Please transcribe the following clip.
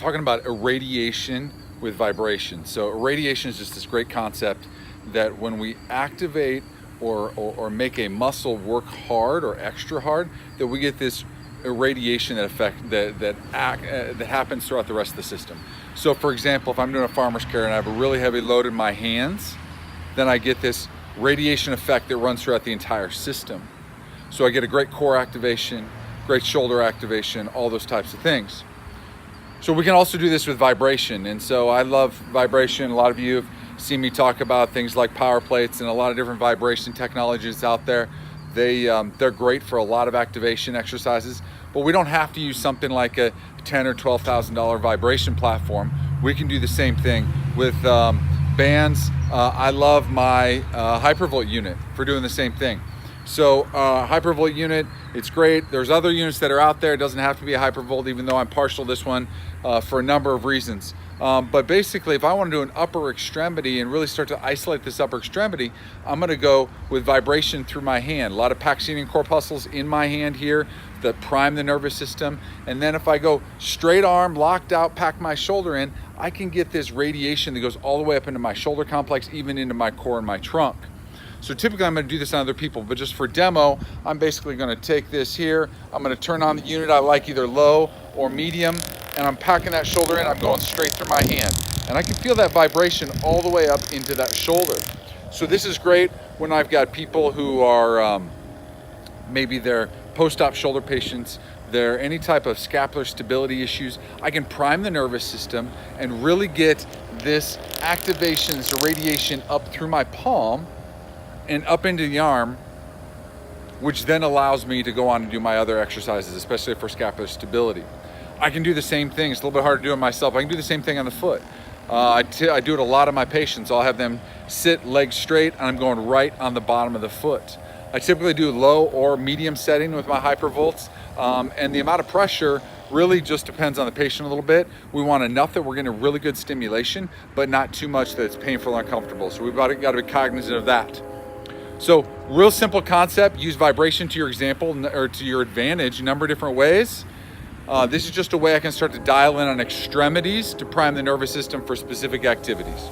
talking about irradiation with vibration. So irradiation is just this great concept that when we activate or make a muscle work hard or extra hard, that we get this irradiation that happens throughout the rest of the system. So for example, if I'm doing a farmer's care and I have a really heavy load in my hands, then I get this radiation effect that runs throughout the entire system. So I get a great core activation, great shoulder activation, all those types of things. So we can also do this with vibration. And so I love vibration. A lot of you have seen me talk about things like power plates and a lot of different vibration technologies out there. They're great for a lot of activation exercises, but we don't have to use something like a $10,000 or $12,000 vibration platform. We can do the same thing with bands. I love my hypervolt unit for doing the same thing. So hypervolt unit, it's great. There's other units that are out there. It doesn't have to be a hypervolt, even though I'm partial to this one for a number of reasons. But basically, if I want to do an upper extremity and really start to isolate this upper extremity, I'm going to go with vibration through my hand. A lot of Pacinian corpuscles in my hand here that prime the nervous system. And then if I go straight arm, locked out, pack my shoulder in, I can get this radiation that goes all the way up into my shoulder complex, even into my core and my trunk. So typically I'm going to do this on other people, but just for demo, I'm basically going to take this here. I'm going to turn on the unit I like, either low or medium, and I'm packing that shoulder in. I'm going straight through my hand. And I can feel that vibration all the way up into that shoulder. So this is great when I've got people who are, maybe they're post-op shoulder patients, they're any type of scapular stability issues. I can prime the nervous system and really get this activation, this irradiation up through my palm and up into the arm, which then allows me to go on and do my other exercises, especially for scapular stability. I can do the same thing. It's a little bit harder to do it myself. I can do the same thing on the foot. I do it a lot of my patients. I'll have them sit legs straight and I'm going right on the bottom of the foot. I typically do low or medium setting with my hypervolts, and the amount of pressure really just depends on the patient a little bit. We want enough that we're getting a really good stimulation, but not too much that it's painful or uncomfortable. So we've got to be cognizant of that. So real simple concept, use vibration to your example or to your advantage a number of different ways. This is just a way I can start to dial in on extremities to prime the nervous system for specific activities.